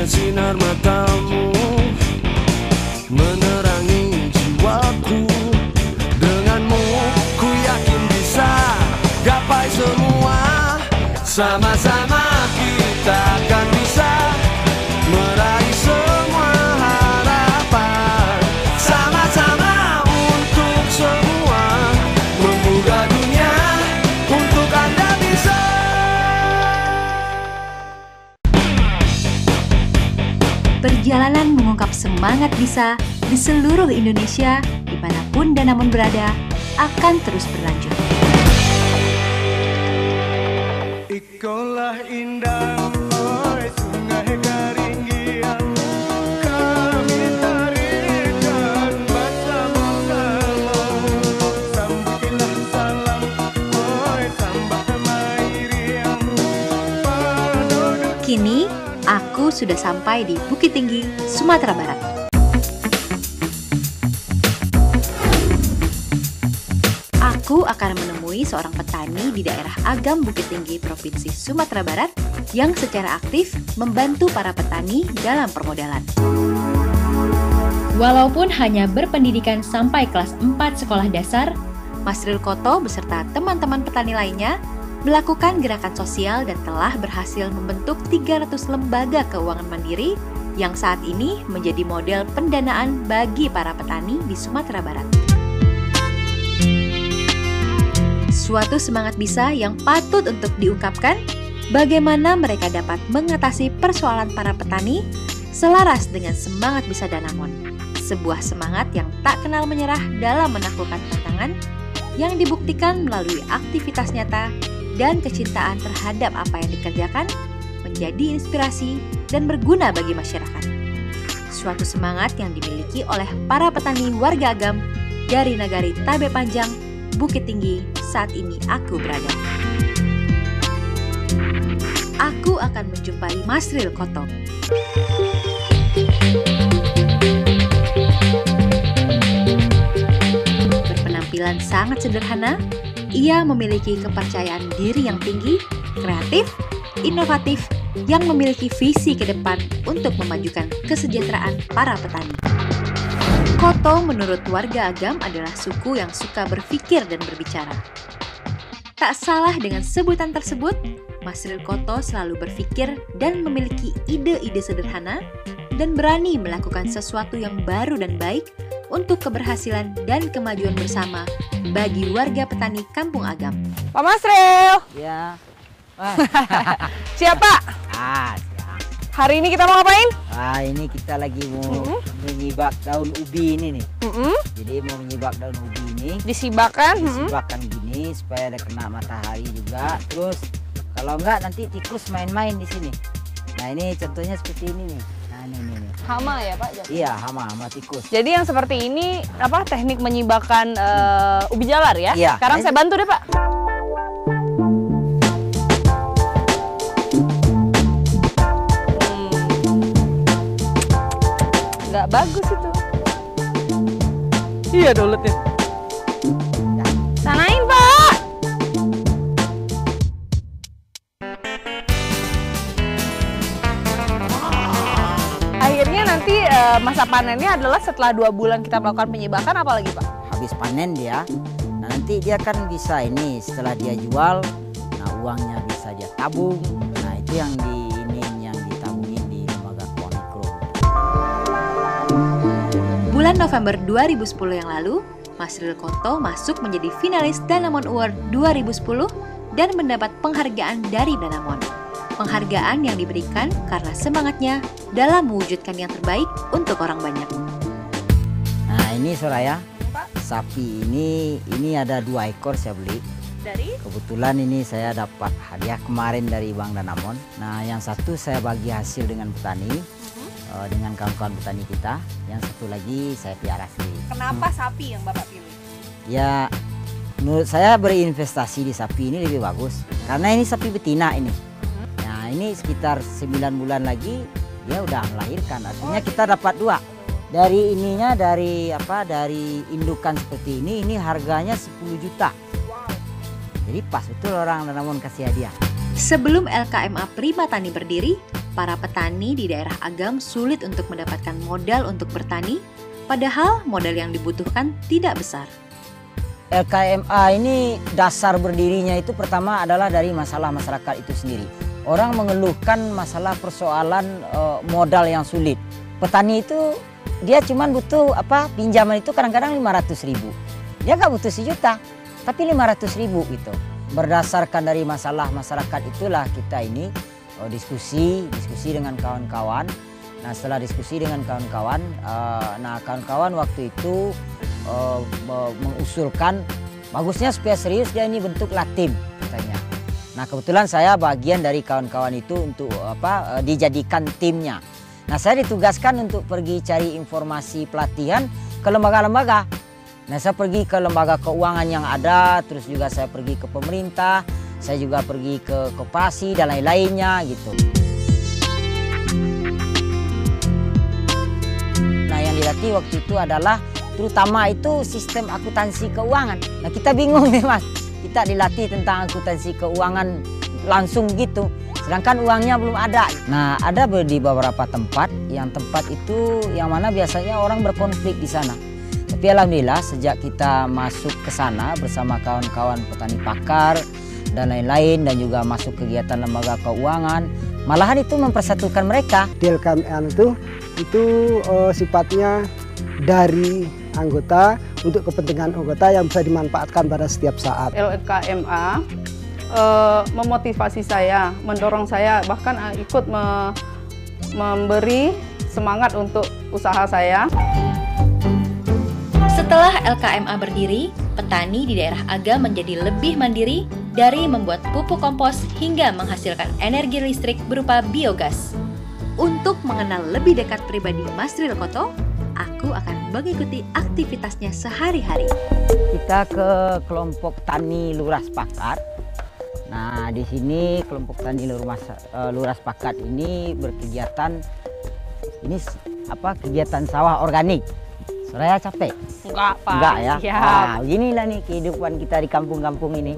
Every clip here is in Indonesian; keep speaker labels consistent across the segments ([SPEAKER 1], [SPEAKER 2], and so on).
[SPEAKER 1] Hanya sinar matamu menerangi jiwaku. Denganmu ku yakin bisa gapai semua. Sama-sama kita akan bisa meraih semua harapan. Sama-sama untuk semua, membuka dunia untuk Anda bisa.
[SPEAKER 2] Perjalanan mengungkap semangat bisa di seluruh Indonesia, dimanapun Danamon berada, akan terus berlanjut.
[SPEAKER 1] Ikolah indah, oi sungai keringgian, kami tarikan bersama-sama. Sambutilah salam, oi sambah kemairian, penduduk.
[SPEAKER 2] Kini, aku sudah sampai di Bukit Tinggi, Sumatera Barat. Aku akan menemui seorang petani di daerah Agam Bukit Tinggi, Provinsi Sumatera Barat yang secara aktif membantu para petani dalam permodalan. Walaupun hanya berpendidikan sampai kelas 4 sekolah dasar, Masril Koto beserta teman-teman petani lainnya melakukan gerakan sosial dan telah berhasil membentuk 300 lembaga keuangan mandiri yang saat ini menjadi model pendanaan bagi para petani di Sumatera Barat. Suatu semangat bisa yang patut untuk diungkapkan, bagaimana mereka dapat mengatasi persoalan para petani selaras dengan semangat bisa Danamon. Sebuah semangat yang tak kenal menyerah dalam menaklukkan tantangan yang dibuktikan melalui aktivitas nyata dan kecintaan terhadap apa yang dikerjakan menjadi inspirasi dan berguna bagi masyarakat. Suatu semangat yang dimiliki oleh para petani warga Agam dari Nagari Tabe Panjang, Bukit Tinggi, saat ini aku berada. Aku akan menjumpai Masril Koto. Berpenampilan sangat sederhana, ia memiliki kepercayaan diri yang tinggi, kreatif, inovatif, yang memiliki visi ke depan untuk memajukan kesejahteraan para petani. Koto menurut warga Agam adalah suku yang suka berpikir dan berbicara. Tak salah dengan sebutan tersebut, Masril Koto selalu berpikir dan memiliki ide-ide sederhana dan berani melakukan sesuatu yang baru dan baik untuk keberhasilan dan kemajuan bersama bagi warga petani Kampung Agam.
[SPEAKER 3] Pak Masril.
[SPEAKER 4] Ya.
[SPEAKER 3] Siapa?
[SPEAKER 4] Siap.
[SPEAKER 3] Hari ini kita mau ngapain?
[SPEAKER 4] Ini kita lagi mau menyibak daun ubi ini nih. Jadi mau menyibak daun ubi ini.
[SPEAKER 3] Disibakkan.
[SPEAKER 4] Disibakkan gini supaya ada kena matahari juga. Terus kalau enggak nanti tikus main-main di sini. Nah ini contohnya seperti ini nih. Nah ini.
[SPEAKER 3] Hama ya Pak?
[SPEAKER 4] Iya hama tikus.
[SPEAKER 3] Jadi yang seperti ini apa teknik menyibakkan ubi jalar ya?
[SPEAKER 4] Iya.
[SPEAKER 3] Sekarang saya bantu deh Pak. Nggak bagus itu. Iya doletnya. Sanain Pak. Akhirnya nanti masa panennya adalah setelah 2 bulan kita melakukan penyibakan, apa lagi Pak?
[SPEAKER 4] Habis panen dia. Nah nanti dia kan bisa ini setelah dia jual, nah uangnya bisa dia tabung. Nah itu yang ditabungin di lembaga keuangan mikro.
[SPEAKER 2] Bulan November 2010 yang lalu, Masril Koto masuk menjadi finalis Danamon Award 2010 dan mendapat penghargaan dari Danamon. Penghargaan yang diberikan karena semangatnya dalam mewujudkan yang terbaik untuk orang banyak.
[SPEAKER 4] Nah ini Soraya, sapi ini ada 2 ekor saya beli.
[SPEAKER 3] Dari?
[SPEAKER 4] Kebetulan ini saya dapat hadiah kemarin dari Bank Danamon. Nah yang satu saya bagi hasil dengan petani, dengan kawan-kawan petani kita. Yang satu lagi saya piara sendiri.
[SPEAKER 3] Kenapa sapi yang Bapak pilih?
[SPEAKER 4] Ya menurut saya berinvestasi di sapi ini lebih bagus. Karena ini sapi betina ini. Nah ini sekitar 9 bulan lagi dia udah melahirkan. Artinya kita dapat 2. Dari ininya dari indukan seperti ini harganya 10 juta. Jadi pas betul orang Danamon kasih hadiah.
[SPEAKER 2] Sebelum LKMA Prima Tani berdiri, para petani di daerah Agam sulit untuk mendapatkan modal untuk bertani, padahal modal yang dibutuhkan tidak besar.
[SPEAKER 4] LKMA ini dasar berdirinya itu pertama adalah dari masalah masyarakat itu sendiri. Orang mengeluhkan masalah persoalan modal yang sulit. Petani itu dia cuma butuh pinjaman itu kadang-kadang 500.000. Dia nggak butuh 1 juta, tapi 500.000 gitu. Berdasarkan dari masalah masyarakat itulah kita ini diskusi dengan kawan-kawan. Nah setelah diskusi dengan kawan-kawan, kawan-kawan waktu itu mengusulkan bagusnya supaya serius dia ini bentuklah tim katanya. Nah kebetulan saya bagian dari kawan-kawan itu untuk dijadikan timnya. Nah saya ditugaskan untuk pergi cari informasi pelatihan ke lembaga-lembaga. Nah saya pergi ke lembaga keuangan yang ada, terus juga saya pergi ke pemerintah, saya juga pergi ke koperasi dan lain-lainnya gitu. Nah yang dilatih waktu itu adalah terutama itu sistem akuntansi keuangan. Nah kita bingung nih Mas, kita dilatih tentang akuntansi keuangan langsung gitu. Sedangkan uangnya belum ada. Nah ada di beberapa tempat itu yang mana biasanya orang berkonflik di sana. Tapi alhamdulillah sejak kita masuk ke sana bersama kawan-kawan petani pakar dan lain-lain dan juga masuk kegiatan lembaga keuangan, malahan itu mempersatukan mereka.
[SPEAKER 5] Di LKMA itu sifatnya dari anggota untuk kepentingan anggota yang bisa dimanfaatkan pada setiap saat.
[SPEAKER 6] LKMA memotivasi saya, mendorong saya, bahkan ikut memberi semangat untuk usaha saya.
[SPEAKER 2] Setelah LKMA berdiri, petani di daerah Agam menjadi lebih mandiri dari membuat pupuk kompos hingga menghasilkan energi listrik berupa biogas. Untuk mengenal lebih dekat pribadi Mas Rilkoto, aku akan mengikuti aktivitasnya sehari-hari.
[SPEAKER 4] Kita ke kelompok tani Lurah Sepakat. Nah, di sini kelompok tani Lurah Sepakat ini berkegiatan kegiatan sawah organik. Saya capek?
[SPEAKER 3] Enggak, Pak.
[SPEAKER 4] Enggak ya?
[SPEAKER 3] Siap.
[SPEAKER 4] Nah, beginilah nih kehidupan kita di kampung-kampung ini.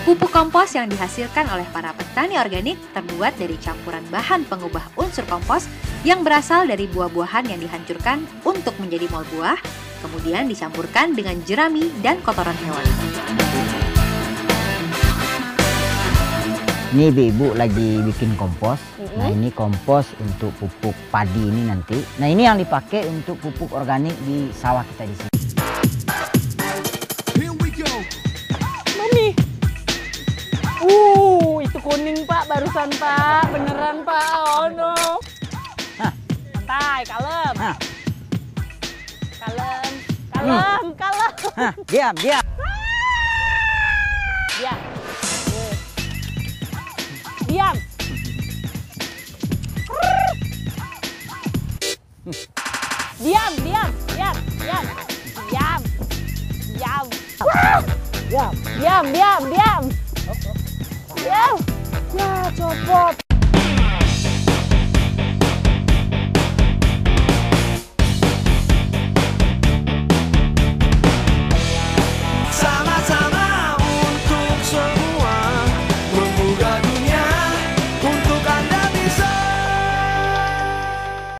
[SPEAKER 2] Pupuk kompos yang dihasilkan oleh para petani organik terbuat dari campuran bahan pengubah unsur kompos yang berasal dari buah-buahan yang dihancurkan untuk menjadi mol buah, kemudian dicampurkan dengan jerami dan kotoran hewan.
[SPEAKER 4] Ini ibu lagi bikin kompos. Nah ini kompos untuk pupuk padi ini nanti. Nah ini yang dipakai untuk pupuk organik di sawah kita di sini.
[SPEAKER 3] Mami. Itu kuning Pak, barusan Pak. Beneran Pak, oh no. Santai, kalem. Kalem.
[SPEAKER 4] Diam.
[SPEAKER 3] Diam. Diam. Diam. Ya, copot.